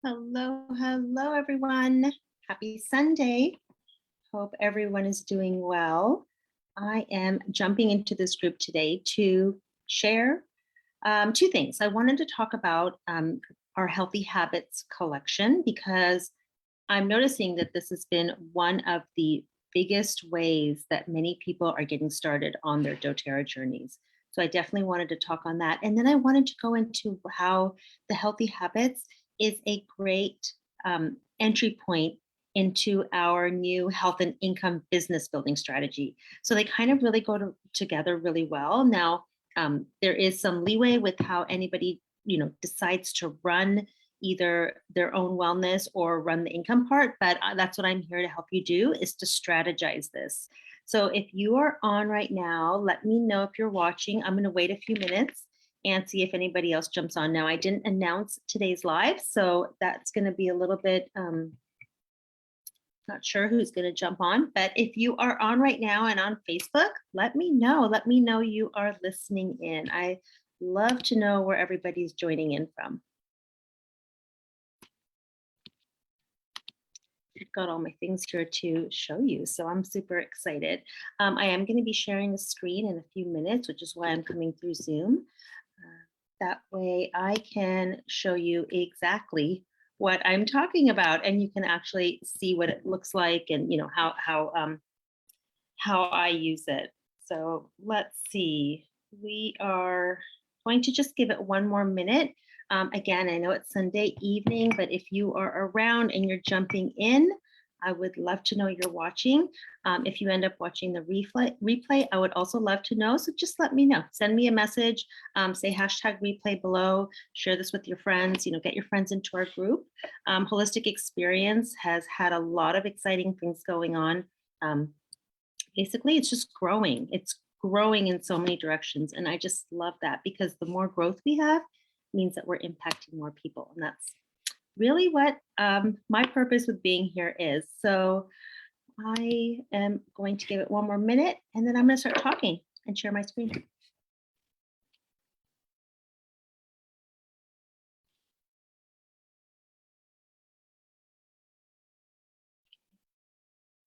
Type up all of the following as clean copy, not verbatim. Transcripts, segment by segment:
Hello, everyone. Happy Sunday. Hope everyone is doing well. I am jumping into this group today to share two things. I wanted to talk about our Healthy Habits collection because I'm noticing that this has been one of the biggest ways that many people are getting started on their doTERRA journeys. So I definitely wanted to talk on that. And then I wanted to go into how the Healthy Habits is a great entry point into our new health and income business building strategy. So they kind of really go together really well. Now, there is some leeway with how anybody decides to run either their own wellness or run the income part, but that's what I'm here to help you do, is to strategize this. So if you are on right now, let me know if you're watching. I'm going to wait a few minutes and see if anybody else jumps on. Now, I didn't announce today's live, so that's going to be a little bit not sure who's going to jump on, but if you are on right now and on Facebook, let me know. Let me know you are listening in. I love to know where everybody's joining in from. I've got all my things here to show you, so I'm super excited. I am going to be sharing the screen in a few minutes, which is why I'm coming through Zoom. That way I can show you exactly what I'm talking about, and you can actually see what it looks like and how I use it. So let's see. We are going to just give it one more minute. Again, I know it's Sunday evening, but if you are around and you're jumping in, I would love to know you're watching. If you end up watching the replay, I would also love to know. So just let me know. Send me a message, say #replay below, share this with your friends, get your friends into our group. Holistic Experience has had a lot of exciting things going on. Basically, it's just growing. It's growing in so many directions. And I just love that, because the more growth we have means that we're impacting more people. And that's really what my purpose with being here is. So I am going to give it one more minute, and then I'm going to start talking and share my screen.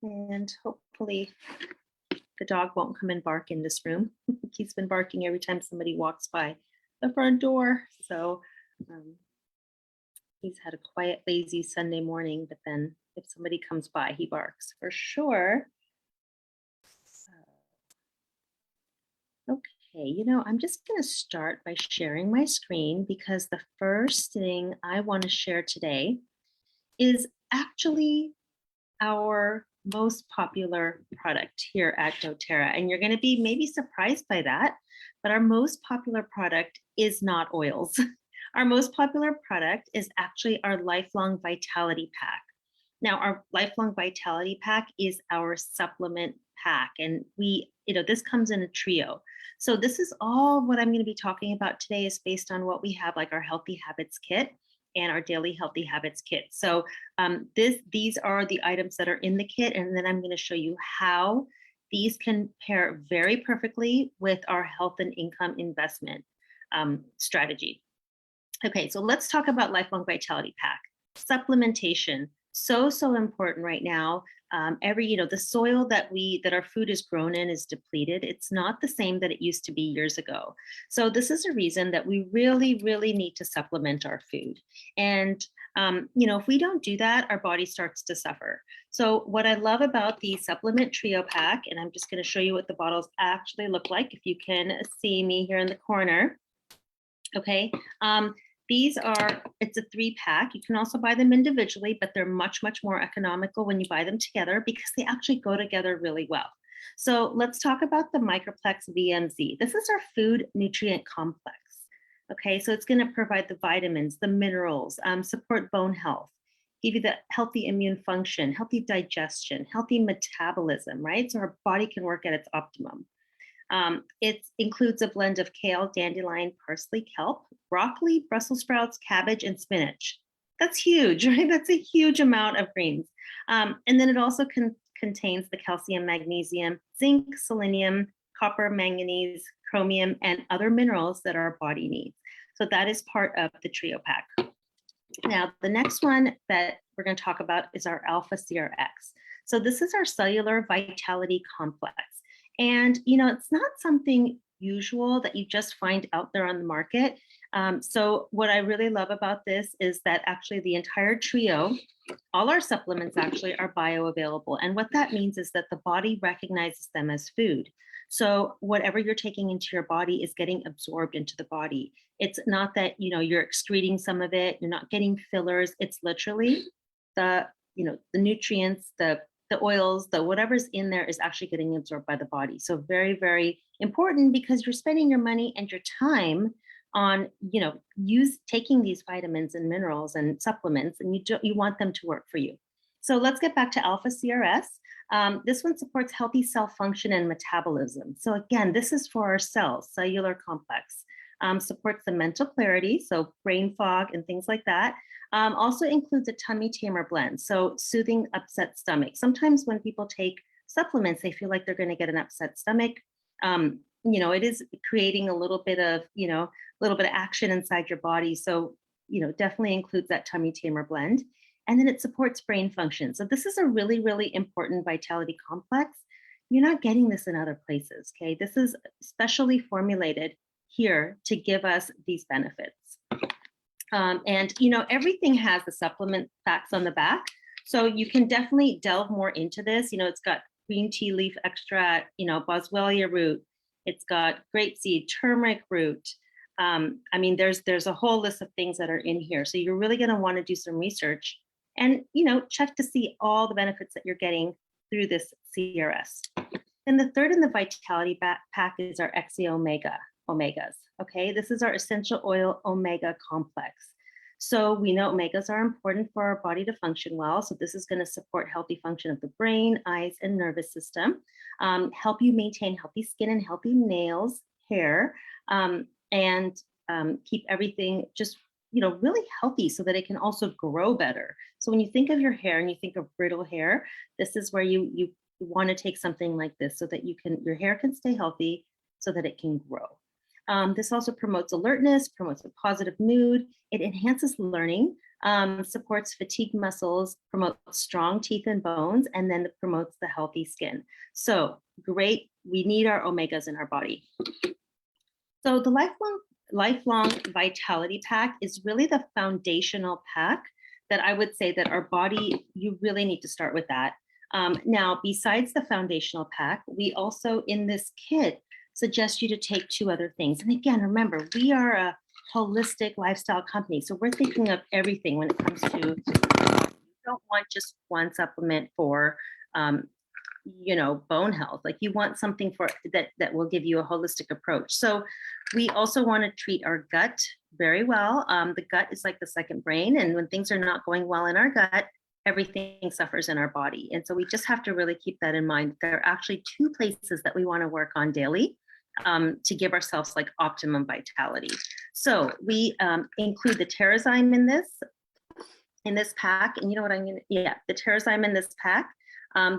And hopefully the dog won't come and bark in this room. He's been barking every time somebody walks by the front door. So he's had a quiet, lazy Sunday morning, but then if somebody comes by, he barks for sure. Okay, I'm just going to start by sharing my screen, because the first thing I want to share today is actually our most popular product here at doTERRA. And you're going to be maybe surprised by that, but our most popular product is not oils. Our most popular product is actually our Lifelong Vitality Pack. Now, our Lifelong Vitality Pack is our supplement pack, and this comes in a trio. So this is all what I'm going to be talking about today is based on what we have, like our Healthy Habits Kit and our Daily Healthy Habits Kit. So these are the items that are in the kit, and then I'm going to show you how these can pair very perfectly with our health and income investment strategy. Okay, so let's talk about Lifelong Vitality Pack. Supplementation, so important right now. The soil that our food is grown in is depleted. It's not the same that it used to be years ago. So this is a reason that we really, really need to supplement our food. And if we don't do that, our body starts to suffer. So what I love about the supplement trio pack, and I'm just going to show you what the bottles actually look like, if you can see me here in the corner. Okay. It's a 3-pack. You can also buy them individually, but they're much, much more economical when you buy them together, because they actually go together really well. So let's talk about the Microplex VMZ. This is our food nutrient complex. Okay, so it's going to provide the vitamins, the minerals, support bone health, give you the healthy immune function, healthy digestion, healthy metabolism, right? So our body can work at its optimum. It includes a blend of kale, dandelion, parsley, kelp, broccoli, Brussels sprouts, cabbage, and spinach. That's huge, right? That's a huge amount of greens. And then it also contains the calcium, magnesium, zinc, selenium, copper, manganese, chromium, and other minerals that our body needs. So that is part of the trio pack. Now, the next one that we're going to talk about is our alpha CRX. So this is our cellular vitality complex. And, it's not something usual that you just find out there on the market. So what I really love about this is that actually the entire trio, all our supplements actually are bioavailable. And what that means is that the body recognizes them as food. So whatever you're taking into your body is getting absorbed into the body. It's not that, you're excreting some of it, you're not getting fillers. It's literally the, the nutrients, the oils, the whatever's in there is actually getting absorbed by the body. So very, very important because you're spending your money and your time on taking these vitamins and minerals and supplements, and you want them to work for you. So let's get back to alpha CRS. This one supports healthy cell function and metabolism. So again, this is for our cells, cellular complex. Supports the mental clarity, so brain fog and things like that. Also includes a tummy tamer blend, so soothing upset stomach. Sometimes when people take supplements, they feel like they're going to get an upset stomach. It is creating a little bit of action inside your body. So, definitely includes that tummy tamer blend. And then it supports brain function. So this is a really, really important vitality complex. You're not getting this in other places, okay? This is specially formulated here to give us these benefits. And everything has the supplement facts on the back. So you can definitely delve more into this. It's got green tea leaf extract, boswellia root. It's got grapeseed, turmeric root. There's a whole list of things that are in here. So you're really going to want to do some research and, check to see all the benefits that you're getting through this CRS. And the third in the vitality pack is our XE omegas. Okay, this is our essential oil omega complex. So we know omegas are important for our body to function well. So this is going to support healthy function of the brain, eyes, and nervous system, help you maintain healthy skin and healthy nails, hair, and keep everything just really healthy so that it can also grow better. So when you think of your hair and you think of brittle hair, this is where you want to take something like this so that your hair can stay healthy so that it can grow. This also promotes alertness, promotes a positive mood. It enhances learning, supports fatigued muscles, promotes strong teeth and bones, and then it promotes the healthy skin. So great, we need our omegas in our body. So the lifelong vitality pack is really the foundational pack that I would say that our body, you really need to start with that. Now, besides the foundational pack, we also in this kit suggest you to take two other things. And again, remember, we are a holistic lifestyle company. So we're thinking of everything when it comes to, you don't want just one supplement for, bone health. Like you want something for that will give you a holistic approach. So we also want to treat our gut very well. The gut is like the second brain. And when things are not going well in our gut, everything suffers in our body. And so we just have to really keep that in mind. There are actually two places that we want to work on daily to give ourselves like optimum vitality. So we include the Terrazyme in this pack. And you know what the Terrazyme in this pack.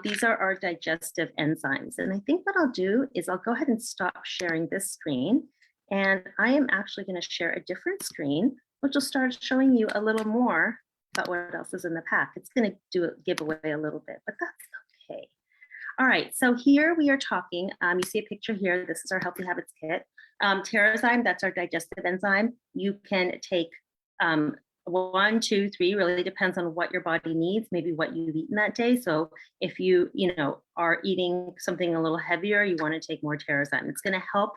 These are our digestive enzymes. And I think what I'll do is I'll go ahead and stop sharing this screen. And I am actually going to share a different screen, which will start showing you a little more about what else is in the pack. It's going to give away a little bit, but that's okay. All right, so here we are talking, you see a picture here, this is our Healthy Habits Kit. Terrazyme, that's our digestive enzyme. You can take 1, 2, 3, really depends on what your body needs, maybe what you've eaten that day. So if you are eating something a little heavier, you want to take more Terrazyme. It's going to help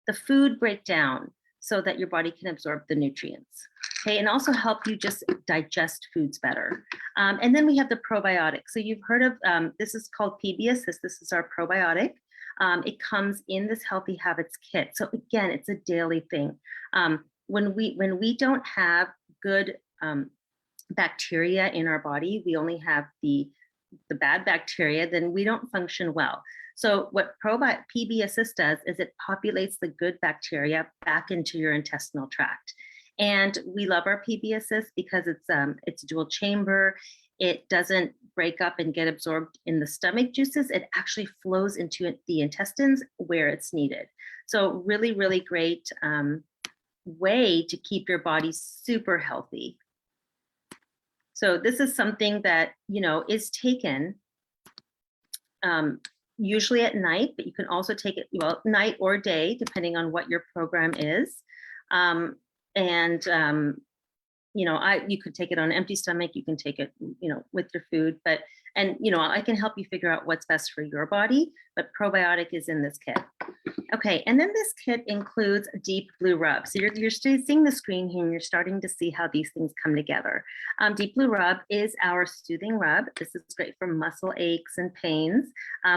the food break down so that your body can absorb the nutrients. Okay, and also help you just digest foods better. And then we have the probiotic. So you've heard of, this is called PB Assist. This is our probiotic. It comes in this Healthy Habits Kit. So again, it's a daily thing. When we don't have good bacteria in our body, we only have the bad bacteria, then we don't function well. So what PB Assist does is it populates the good bacteria back into your intestinal tract. And we love our PB Assist because it's dual chamber. It doesn't break up and get absorbed in the stomach juices. It actually flows into the intestines where it's needed. So really, really great way to keep your body super healthy. So this is something that, is taken usually at night, but you can also take it, well, night or day, depending on what your program is. And you could take it on an empty stomach, you can take it, with your food, and I can help you figure out what's best for your body, but probiotic is in this kit. Okay, and then this kit includes a Deep Blue Rub. So you're seeing the screen here and you're starting to see how these things come together. Deep Blue Rub is our soothing rub. This is great for muscle aches and pains.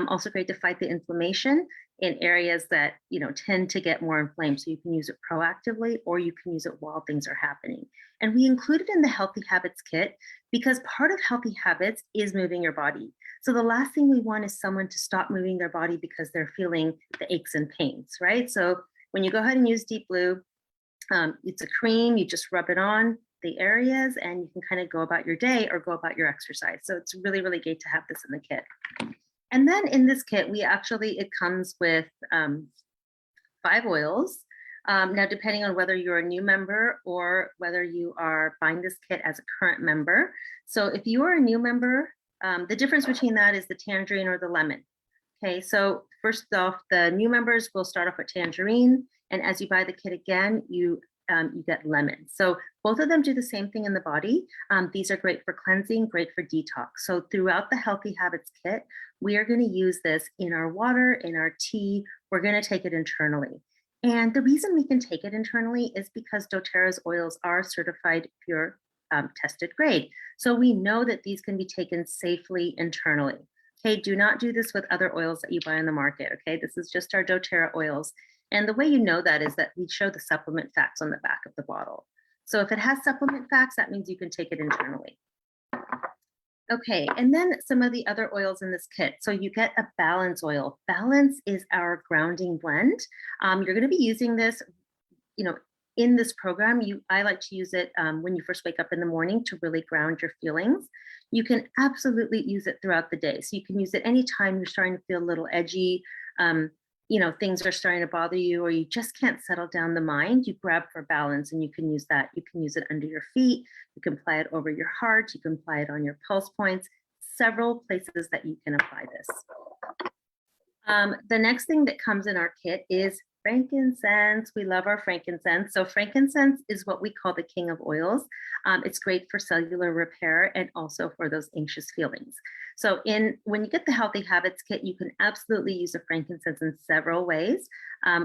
Also great to fight the inflammation in areas that tend to get more inflamed. So you can use it proactively or you can use it while things are happening. And we include it in the Healthy Habits kit because part of Healthy Habits is moving your body. So the last thing we want is someone to stop moving their body because they're feeling the aches and pains, right? So when you go ahead and use Deep Blue, it's a cream, you just rub it on the areas and you can kind of go about your day or go about your exercise. So it's really, really great to have this in the kit. And then in this kit, it comes with 5 oils. Now, depending on whether you're a new member or whether you are buying this kit as a current member. So if you are a new member, the difference between that is the tangerine or the lemon. Okay, so first off, the new members will start off with tangerine, and as you buy the kit again, you get lemon. So both of them do the same thing in the body. These are great for cleansing, great for detox. So throughout the Healthy Habits kit, we are going to use this in our water, in our tea. We're going to take it internally. And the reason we can take it internally is because doTERRA's oils are certified pure, tested grade. So we know that these can be taken safely internally. Okay, do not do this with other oils that you buy on the market. Okay, this is just our doTERRA oils. And the way you know that is that we show the supplement facts on the back of the bottle. So if it has supplement facts, that means you can take it internally. Okay, and then some of the other oils in this kit. So you get a balance oil. Balance is our grounding blend. You're going to be using this, in this program. I like to use it when you first wake up in the morning to really ground your feelings. You can absolutely use it throughout the day. So you can use it anytime you're starting to feel a little edgy, things are starting to bother you, or you just can't settle down the mind. You grab for balance and you can use that. You can use it under your feet. You can apply it over your heart. You can apply it on your pulse points, several places that you can apply this. The next thing that comes in our kit is frankincense. We love our frankincense. So frankincense is what we call the king of oils. It's great for cellular repair and also for those anxious feelings. So when you get the Healthy Habits kit, you can absolutely use the frankincense in several ways.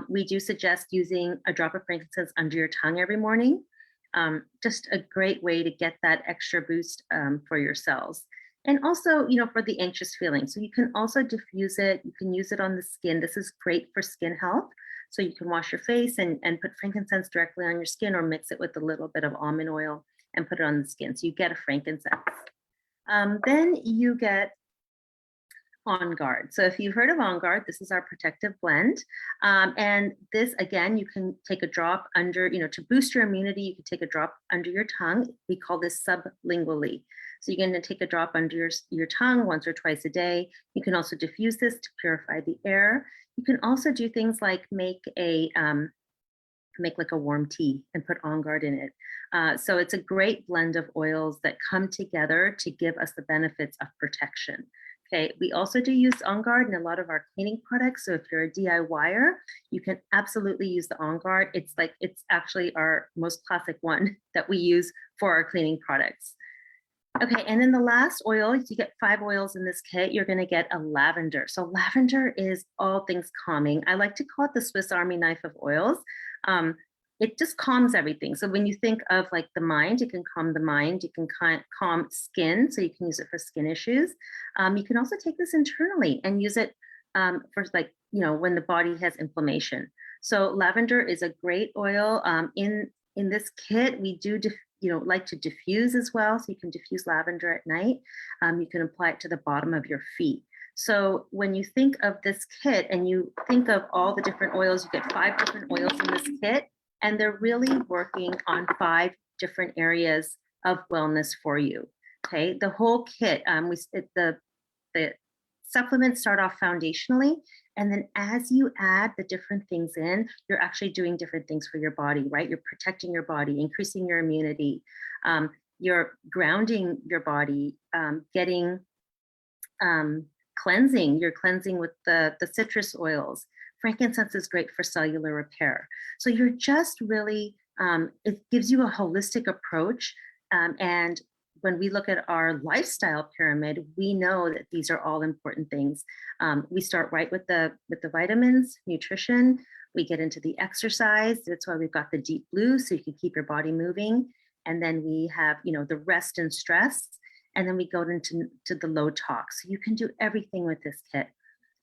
We do suggest using a drop of frankincense under your tongue every morning. Just a great way to get that extra boost for your cells. And also, for the anxious feeling. So you can also diffuse it. You can use it on the skin. This is great for skin health. So you can wash your face and put frankincense directly on your skin or mix it with a little bit of almond oil and put it on the skin. So you get a frankincense. Then you get On Guard. So if you've heard of On Guard, this is our protective blend. And this, again, you can take a drop under, to boost your immunity, you can take a drop under your tongue. We call this sublingually. So you're going to take a drop under your tongue once or twice a day. You can also diffuse this to purify the air. You can also do things like make like a warm tea and put On Guard in it. So it's a great blend of oils that come together to give us the benefits of protection. Okay, we also do use On Guard in a lot of our cleaning products. So if you're a DIYer, you can absolutely use the On Guard. It's actually our most classic one that we use for our cleaning products. Okay, and then the last oil, you get 5 oils in this kit, you're gonna get a lavender. So lavender is all things calming. I like to call it the Swiss Army knife of oils. It just calms everything. So when you think of like the mind, it can calm the mind, you can calm skin, so you can use it for skin issues. You can also take this internally and use it for when the body has inflammation. So lavender is a great oil. In this kit, we do like to diffuse as well. So you can diffuse lavender at night. You can apply it to the bottom of your feet. So when you think of this kit and you think of all the different oils, you get 5 different oils in this kit, and they're really working on 5 different areas of wellness for you. Okay, the whole kit, the supplements start off foundationally, and then as you add the different things in, you're actually doing different things for your body, right? You're protecting your body, increasing your immunity. you're grounding your body, getting cleansing. You're cleansing with the citrus oils. Frankincense is great for cellular repair. So you're just really, it gives you a holistic approach. And when we look at our lifestyle pyramid, we know that these are all important things. We start right with the vitamins, nutrition. We get into the exercise. That's why we've got the deep blue, so you can keep your body moving. And then we have, the rest and stress. And then we go into the low tox. So you can do everything with this kit.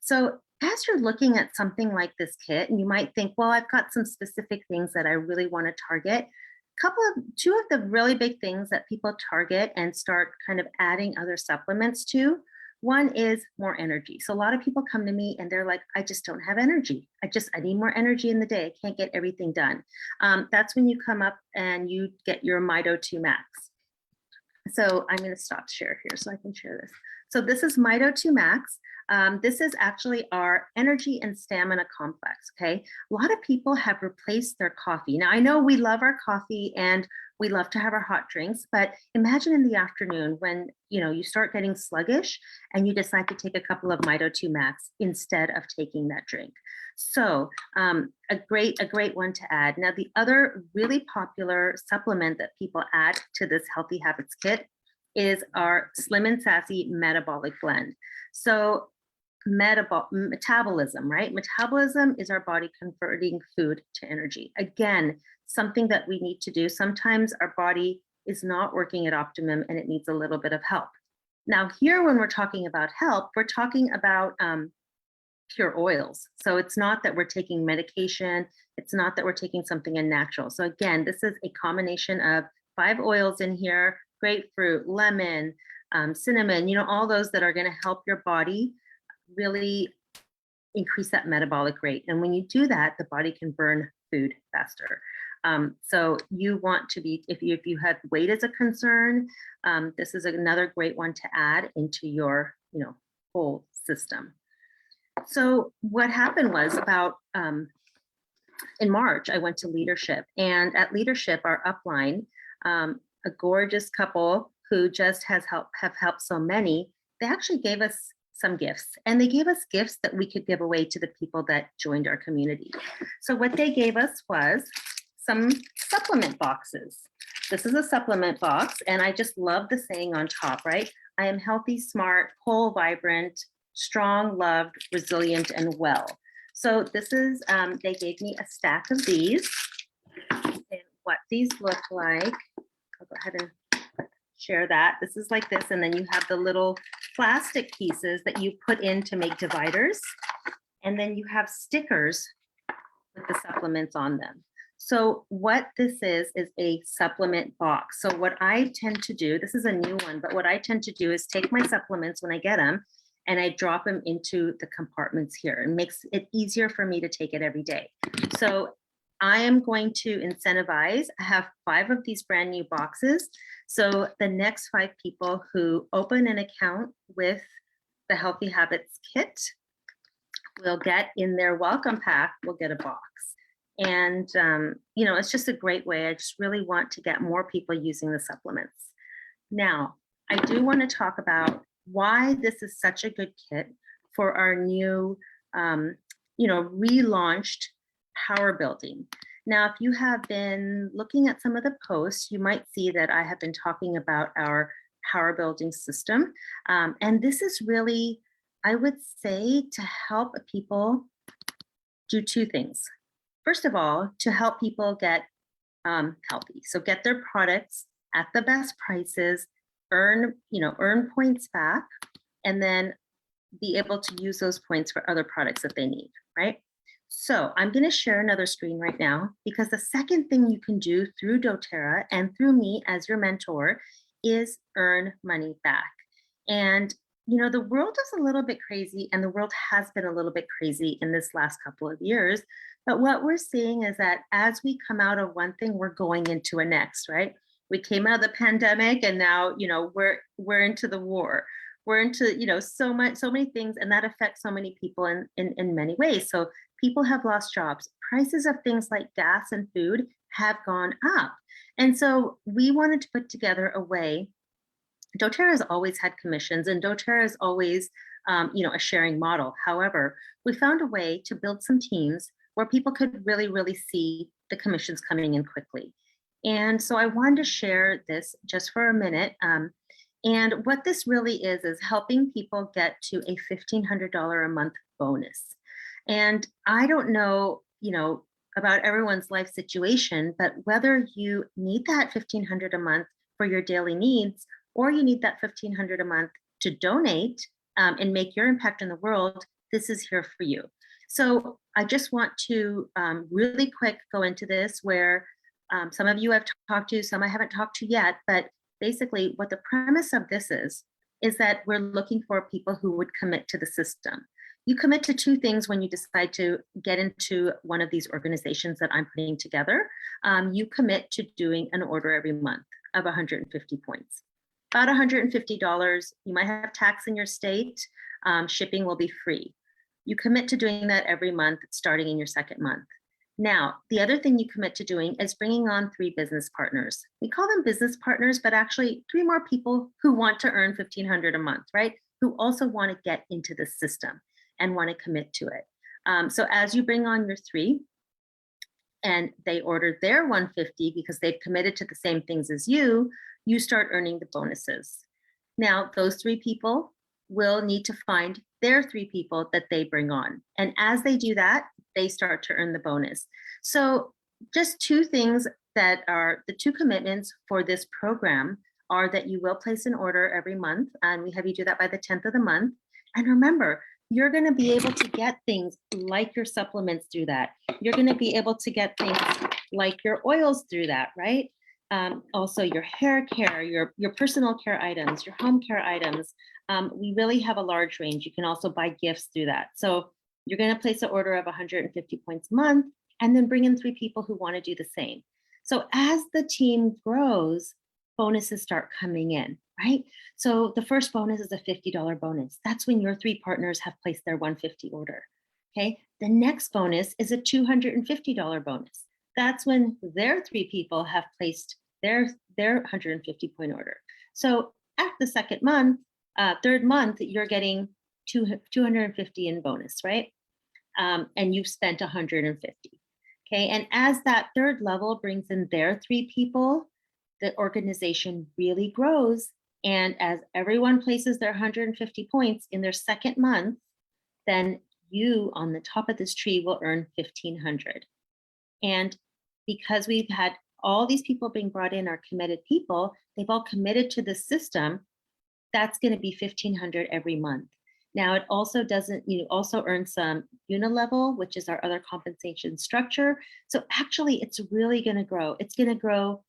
So as you're looking at something like this kit, and you might think, well, I've got some specific things that I really want to target. Two of the really big things that people target and start kind of adding other supplements to. One is more energy. So a lot of people come to me and they're like, I just don't have energy. I need more energy in the day. I can't get everything done. That's when you come up and you get your Mito 2 Max. So I'm going to stop share here so I can share this. So this is Mito 2 Max. This is actually our energy and stamina complex, okay? A lot of people have replaced their coffee. Now, I know we love our coffee and we love to have our hot drinks, but imagine in the afternoon when, you start getting sluggish and you decide to take a couple of Mito 2 Max instead of taking that drink. So a great one to add. Now, the other really popular supplement that people add to this Healthy Habits Kit is our Slim and Sassy Metabolic Blend. So metabolism, right? Metabolism is our body converting food to energy. Again, something that we need to do. Sometimes our body is not working at optimum and it needs a little bit of help. Now here, when we're talking about help, we're talking about pure oils. So it's not that we're taking medication. It's not that we're taking something unnatural. So again, this is a combination of 5 oils in here: grapefruit, lemon, cinnamon, all those that are going to help your body really increase that metabolic rate. And when you do that, the body can burn food faster. So you want to be, if you have weight as a concern, this is another great one to add into your, whole system. So what happened was about in March, I went to Leadership, and at Leadership, our upline, a gorgeous couple who just have helped so many, they actually gave us some gifts, and they gave us gifts that we could give away to the people that joined our community. So what they gave us was some supplement boxes. This is a supplement box, and I just love the saying on top, right? I am healthy, smart, whole, vibrant, strong, loved, resilient, and well. So this is, they gave me a stack of these, and what these look like. I'll go ahead and share that. This is like this, and then you have the little plastic pieces that you put in to make dividers, and then you have stickers with the supplements on them. So what this is a supplement box. So what I tend to do, this is a new one, but what I tend to do is take my supplements when I get them and I drop them into the compartments here. It makes it easier for me to take it every day. So I am going to incentivize. I have 5 of these brand new boxes. So the next 5 people who open an account with the Healthy Habits Kit will get in their welcome pack, will get a box. And, it's just a great way. I just really want to get more people using the supplements. Now, I do want to talk about why this is such a good kit for our new, relaunched Power Building. Now, if you have been looking at some of the posts, you might see that I have been talking about our Power Building system. And this is really, I would say, to help people do 2 things. First of all, to help people get healthy. So get their products at the best prices, earn points back, and then be able to use those points for other products that they need, right? So I'm going to share another screen right now, because the second thing you can do through doTERRA and through me as your mentor is earn money back. And, the world is a little bit crazy, and the world has been a little bit crazy in this last couple of years. But what we're seeing is that as we come out of one thing, we're going into a next, right? We came out of the pandemic, and now, we're into the war. We're into, so many things, and that affects so many people in many ways. So People have lost jobs. Prices of things like gas and food have gone up. And so we wanted to put together a way. doTERRA has always had commissions, and doTERRA is always, a sharing model. However, we found a way to build some teams where people could really, really see the commissions coming in quickly. And so I wanted to share this just for a minute. And what this really is helping people get to a $1,500 a month bonus. And I don't know, about everyone's life situation, but whether you need that 1,500 a month for your daily needs, or you need that 1,500 a month to donate and make your impact in the world, this is here for you. So I just want to really quick go into this where some of you I've talked to, some I haven't talked to yet, but basically what the premise of this is that we're looking for people who would commit to the system. You commit to two things when you decide to get into one of these organizations that I'm putting together. You commit to doing an order every month of 150 points. About $150. You might have tax in your state. Shipping will be free. You commit to doing that every month, starting in your second month. Now, the other thing you commit to doing is bringing on 3 business partners. We call them business partners, but actually 3 more people who want to earn $1,500 a month, right? Who also want to get into the system and want to commit to it. So as you bring on your 3, and they ordered their 150 because they've committed to the same things as you start earning the bonuses. Now, those 3 people will need to find their 3 people that they bring on. And as they do that, they start to earn the bonus. So just 2 things that are the 2 commitments for this program are that you will place an order every month, and we have you do that by the 10th of the month. And remember, you're going to be able to get things like your supplements through that. You're going to be able to get things like your oils through that, right? Also your hair care, your personal care items, your home care items. We really have a large range. You can also buy gifts through that. So you're going to place an order of 150 points a month and then bring in 3 people who want to do the same. So as the team grows, bonuses start coming in, right? So the first bonus is a $50 bonus. That's when your 3 partners have placed their 150 order. Okay. The next bonus is a $250 bonus. That's when their 3 people have placed their 150 point order. So at the second month, third month, you're getting 250 in bonus, right? And you've spent 150. Okay. And as that third level brings in their 3 people, the organization really grows. And as everyone places their 150 points in their second month, then you on the top of this tree will earn 1,500. And because we've had all these people being brought in are committed people, they've all committed to the system, that's going to be 1,500 every month. Now it also doesn't, you also earn some unilevel, which is our other compensation structure. So actually it's really going to grow. It's going to grow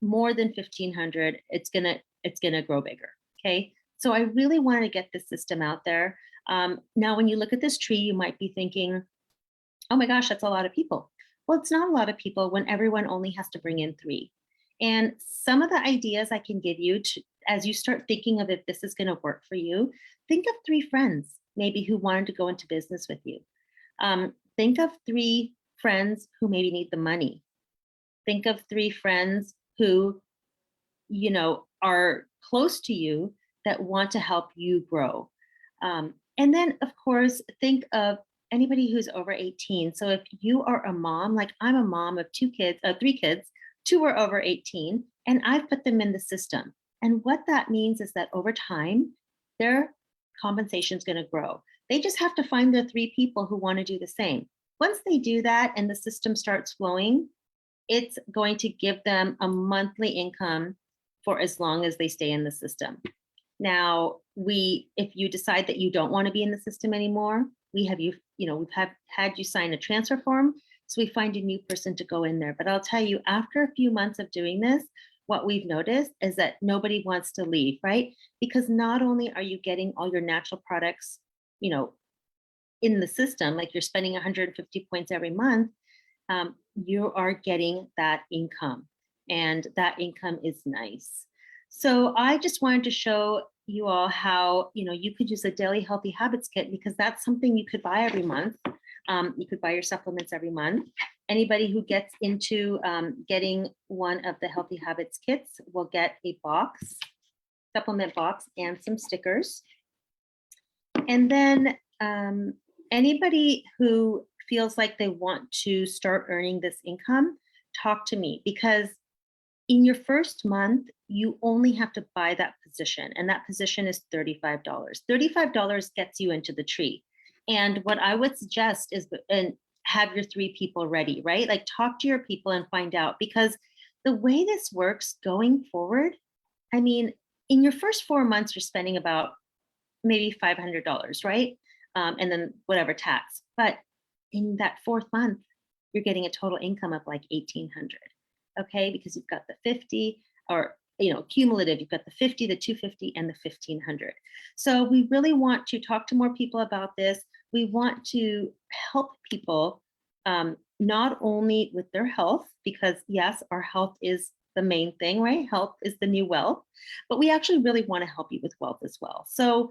more than 1,500. It's going to grow bigger. Okay. So I really want to get the system out there. Now, when you look at this tree, you might be thinking, oh my gosh, that's a lot of people. Well, it's not a lot of people when everyone only has to bring in 3. And some of the ideas I can give you as you start thinking of if this is going to work for you, think of 3 friends maybe who wanted to go into business with you. Think of 3 friends who maybe need the money. Think of 3 friends who, are close to you that want to help you grow. And then, of course, think of anybody who's over 18. So if you are a mom, like I'm a mom of 3 kids, 2 are over 18, and I've put them in the system. And what that means is that over time, their compensation is going to grow. They just have to find the 3 people who want to do the same. Once they do that and the system starts flowing, it's going to give them a monthly income for as long as they stay in the system. Now, if you decide that you don't want to be in the system anymore, we've had you sign a transfer form. So we find a new person to go in there. But I'll tell you, after a few months of doing this, what we've noticed is that nobody wants to leave, right? Because not only are you getting all your natural products, in the system, like you're spending 150 points every month, you are getting that income, and that income is nice. So I just wanted to show you all how, you could use a daily healthy habits kit, because that's something you could buy every month. You could buy your supplements every month. Anybody who gets into getting one of the Healthy Habits kits will get a box, supplement box, and some stickers. And then anybody who feels like they want to start earning this income, talk to me, because in your first month, you only have to buy that position, and that position is $35. $35 gets you into the tree. And what I would suggest is and have your 3 people ready, right? Like talk to your people and find out, because the way this works going forward, I mean, in your first 4 months, you're spending about maybe $500, right? And then whatever tax. But in that 4th month, you're getting a total income of like 1,800. Okay, because you've got the 50, or cumulative, you've got the 50, the 250, and the 1,500. So we really want to talk to more people about this. We want to help people not only with their health, because yes, our health is the main thing, right? Health is the new wealth, but we actually really want to help you with wealth as well. So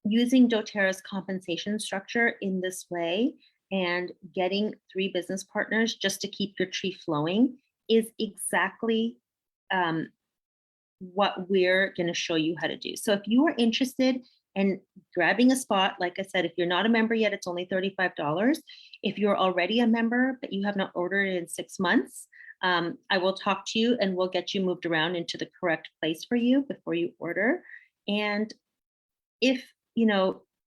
using doTERRA's compensation structure in this way and getting 3 business partners just to keep your tree flowing is exactly what we're going to show you how to do. So if you are interested in grabbing a spot, like I said, if you're not a member yet, it's only $35. If you're already a member, but you have not ordered in 6 months, I will talk to you and we'll get you moved around into the correct place for you before you order. And if,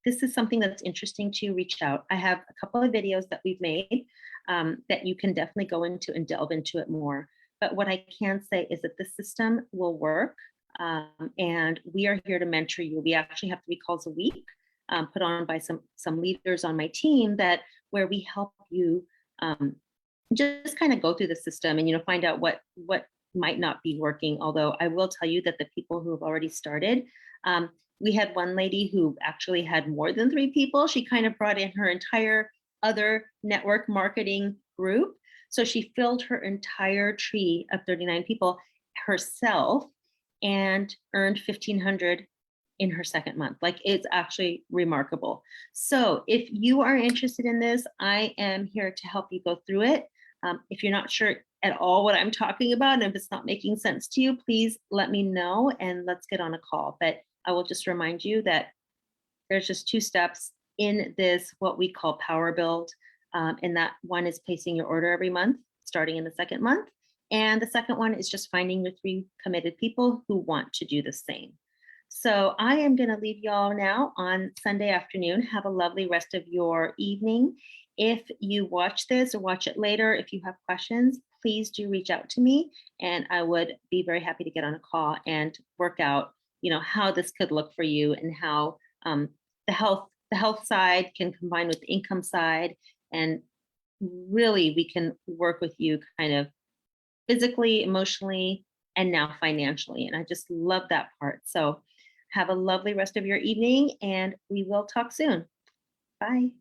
this is something that's interesting to you, reach out. I have a couple of videos that we've made that you can definitely go into and delve into it more. But what I can say is that the system will work, and we are here to mentor you. We actually have 3 calls a week put on by some leaders on my team where we help you just kind of go through the system and find out what might not be working. Although I will tell you that the people who have already started, we had one lady who actually had more than 3 people. She kind of brought in her entire other network marketing group. So she filled her entire tree of 39 people herself and earned 1,500 in her 2nd month. Like, it's actually remarkable. So if you are interested in this, I am here to help you go through it. If you're not sure at all what I'm talking about, and if it's not making sense to you, please let me know and let's get on a call. But I will just remind you that there's just 2 steps in this, what we call Power Build. And that one is placing your order every month, starting in the 2nd month. And the second one is just finding your 3 committed people who want to do the same. So I am going to leave y'all now on Sunday afternoon. Have a lovely rest of your evening. If you watch this or watch it later, if you have questions, please do reach out to me, and I would be very happy to get on a call and work out, how this could look for you and how the health side can combine with the income side, and really we can work with you kind of physically, emotionally, and now financially. And I just love that part. So have a lovely rest of your evening, and we will talk soon. Bye.